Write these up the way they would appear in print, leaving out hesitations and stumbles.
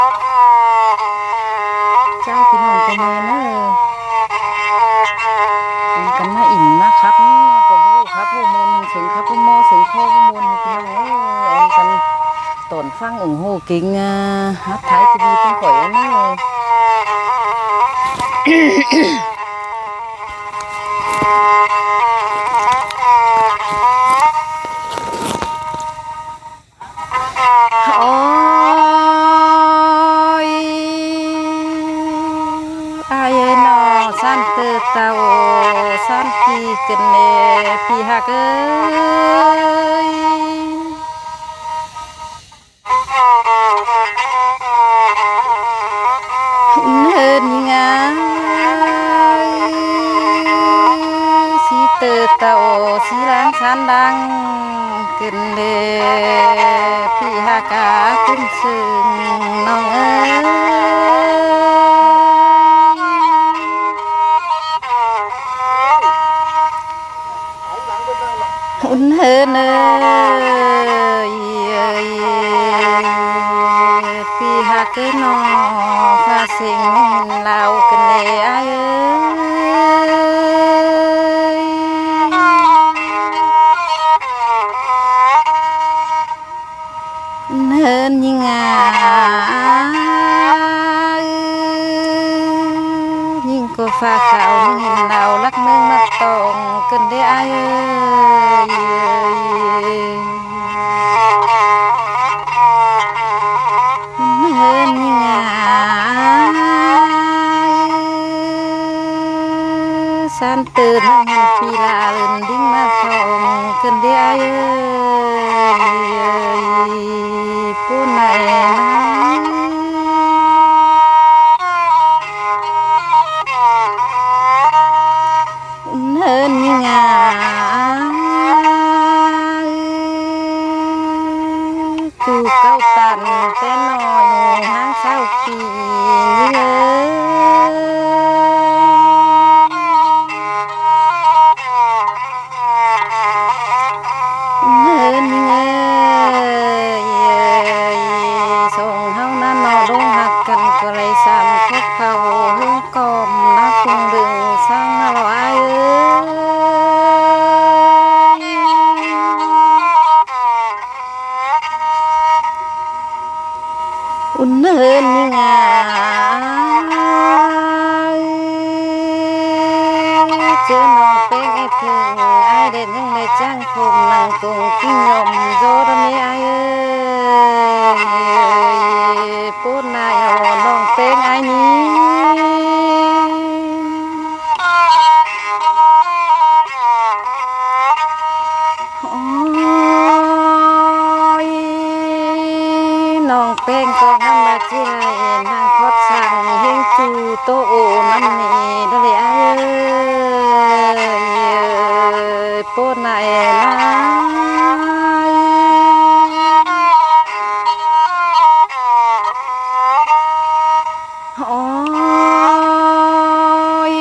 เจ้าพี่น้องก็มาเนอะกันมาอิ่มนะครับกับผู้ครับผู้มนถึงครับผู้โมถึงพ่อผู้มนพี่น้องกันตนฟังหูกิ่งฮัทไทยทีวีต้องข่อยเนอะโอ้ยอายนอสันเตเตาสันพีกันเนพี่ฮักเอ้ยเฮินงาสีเตเตาสีล้างสันดังกันเนพี่ฮักกาขึ้นซึ่งน้องเอ้หุ่นเฮินเอ้ยพี่ฮักเกนอฟาสิงเรากันเลยเอ้ยเฮินยิงยิงก็ฟ้าขาวยิงเราลักเมืองมาตองกันได้เอ้ยเฮินยิงสันตื่นปีลาเลินดิ้งมาทองกันได้เอ้ยผู้ไหนเฮินยิงจูเก้าตันแต่น้อยห้างเศร้าปีเฮินส่งเฮานั้นนอลงหักกันก็เลยซ้ำพบเขาหึงกอมนักคงดึงสร้างมาลอยอุ่นเฮินยิงเจอน้องเป็นไอ้ถึงไอ้เด็ดยังไม่จ้างผมนั่งตรงกิ้งยมโจดมีไอ้พูดนายเอาน้องเป็นไอ้นี้โอ้ยน้องเป็นก็ทำแบบที่ไรนางคดสั่งเฮงจูโตโอน้ำนี่ด้วยไอ้พูดนายนะโอ้ย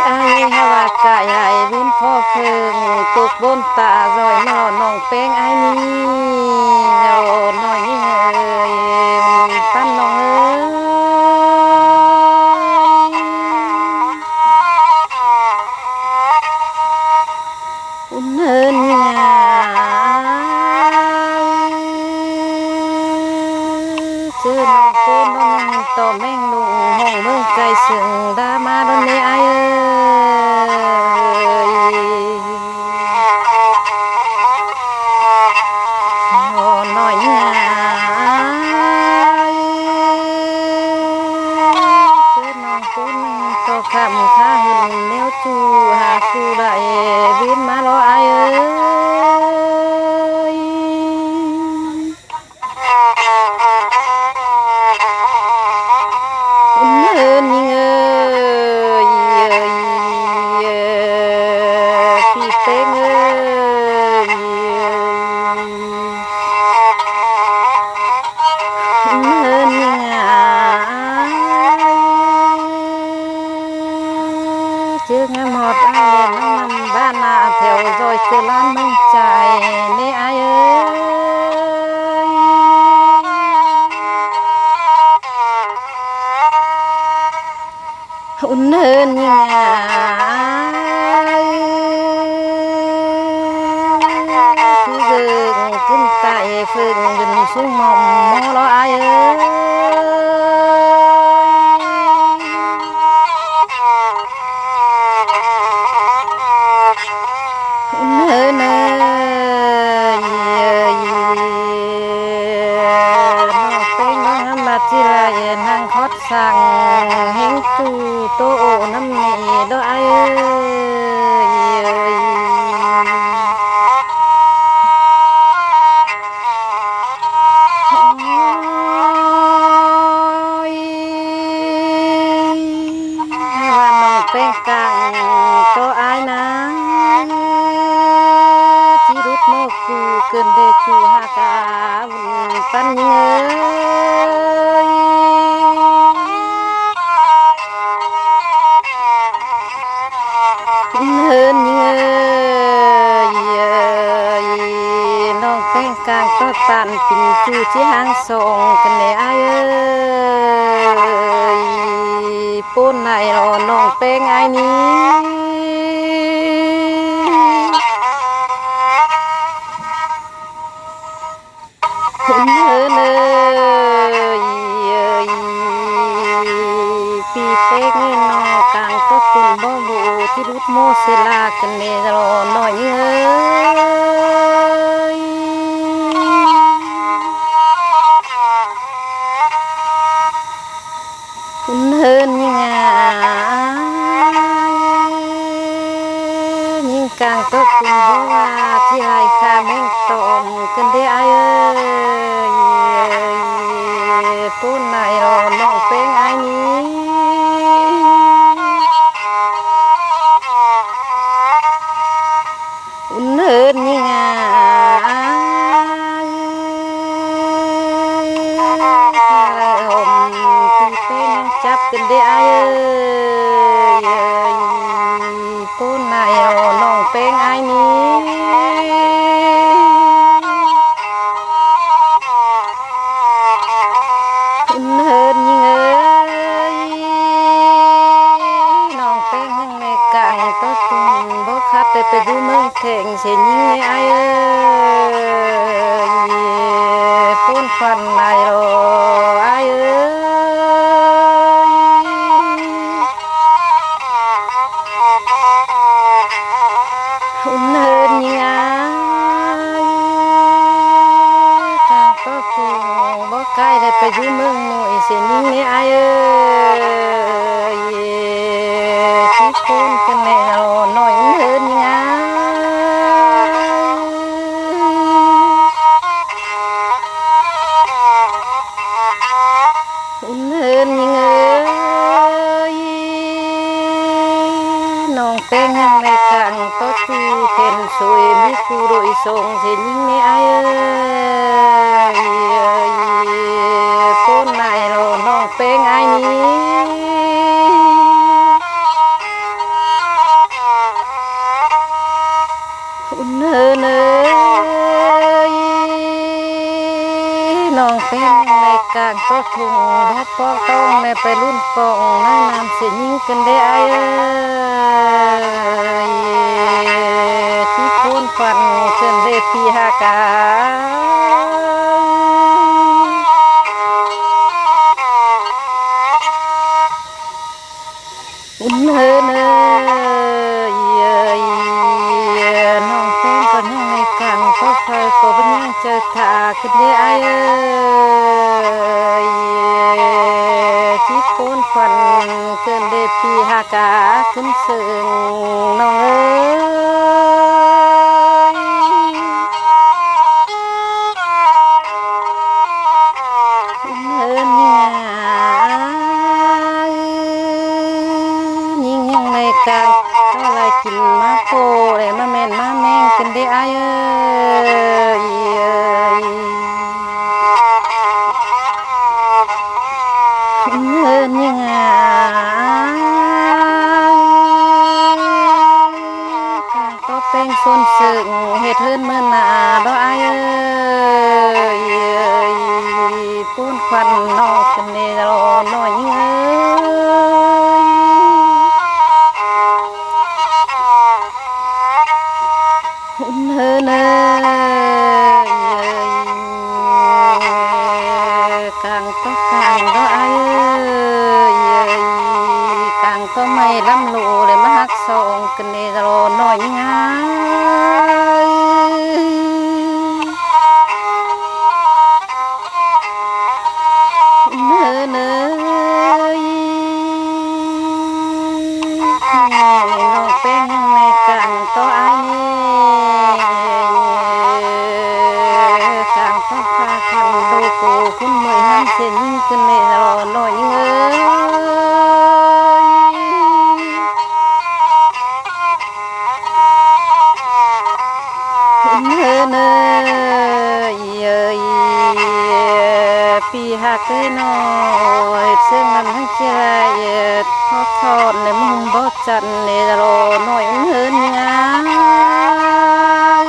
ไอ้ฮาวากะใหญ่วินพ่อเพิงตกบนตาจอยนอน้องเป็งไอ้นี่โอ้น้อยนี่เอ้ยปั้นน้องเอ้ยอุ่นเฮินเจอน้องโกนน้องต่อแม่งลุงห้องเมืองไกลสึงดามาดอนนี้ไอ้เอ้ยโอ้น้อยเจอน้องโกนต่อคำข้าหึนแนวจูหาคู่ได้วินมาล้อไอ้เอ้ยเฮินยิง โมรออายเอ้ยเนเนน้องเป็นน้องมาจิไรนางคดสั่งเฮงจูโตโอน้ำมีดออายเอ้ยว่าน้องเป็นกังโตอายนะจิรุดโมกูเกินเดจูหากาปันยิงเฮินยิงน้องเป็นกลางก็ตันปินจูที่หางส่งกันในอายปูนไหนรอน้องเป็นไงนี้เฮินปีเป็กนี่นอกลางก็ตุนบ่บูที่รุดโมเสลากันเนรอหน่อยคุณเฮินยังไงยิ่งกลางก็ตุนบ่ว่าที่ไรข้าแม่งตอมกันได้อายปูนไหนรอน้องเป็นไอ้นี้เนินนี่ไงที่เป็นจับกันได้ไอ้ปูนไหนรอน้องเป็นไอ้นี้เนินนี่ไงน้องเป็นยังในกลางก็ตุนบ่คัดแต่ไปดูเมืองแข่งเสียยิ่งไอ้ปูนฟันนายรอไอ้เนินนี่ไงกลางก็ตุนบ่ใกล้ได้ไปดูเมืองหน่วยเสียยิ่งไอ้ที่ปูนกันแนวหน่อยเนินนี่ไงเฮินยิงน้องเป็นยังในกันก็ตูเข็นสวยมีกูโดยทรงเสียยิงในไอ้ปูนไหนรอน้องเป็นไอ้นี้เฮินน้องเป็นในกลางก็ทุงทัดปอกต้องในไปรุ่นกองน้ำน้ำเสียยิ่งกันได้ไอ้ที่พูนฟันเกินได้ปีหากาเฮินน้องเป็นก็ยังในกลางก็คอยก็เป็นยังเจอขาขึ้นได้ไอ้ที่พูนฟันเกินได้ปีหากาขึ้นเสื่องน้องเฮินยิ่งยังในกลางก็อะไรกินมาโคเลยมาแม่นมาแม่งกันได้ไอ้เฮินยังไงก็เป็นส่วนสึงเหตุเฮินเมื่อนาดอไอ้ปูนควันนอกกันเนรอหน่อยเฮิน กลางก็กลางก็ไอ้กลางก็ไม่ลำโลเลยมาฮักสองกันเนรอหน่อยงายเนอเนยน้องเป็นในกลางก็ไอ้กลางก็พาคันดูกูคุณมือหันเส้นกันเนรอหน่อยเงยเนยปีหักน้อยซึ่งมันทั้งใจทอดทอดในมุมบ่จันในรอหน่อยเฮินงาย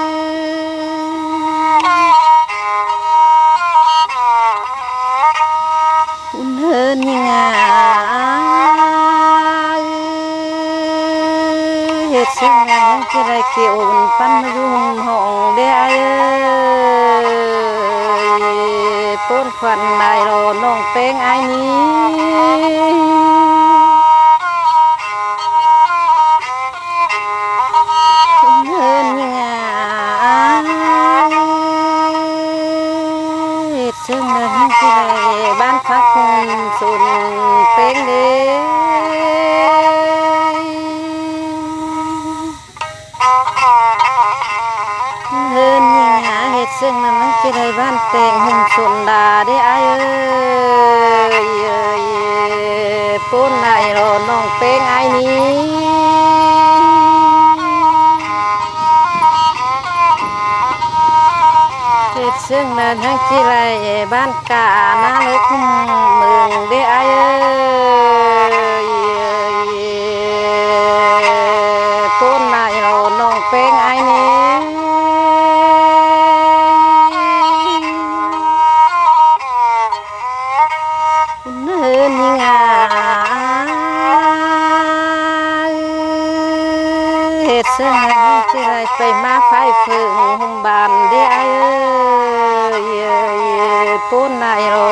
เฮินงายเหตุซึ่งมันทั้งใจเกี่ยวปั้นยุ่งห้องได้ป้นควันนายรอน้องเป้งไอ้นี้เฮินงายซึ่งเงินที่ไรบ้านพักสุนเป้งเด้เฮินงาเหตุซึ่งนั้นที่ไรบ้านแต่งหุ่นสุนดาได้ไอ้ป้นนายรอน้องเป้งไอ้นี้เหตุซึ่งนั้นทั้งที่ไรบ้านกาหน้าลูกเมืองได้ไอ้ป้นนายรอน้องเป้งไอ้นี้เนินงาเหตุซึ่งที่ไรไปมาไฟฝืนหุ่มบานได้ป้นนายรอ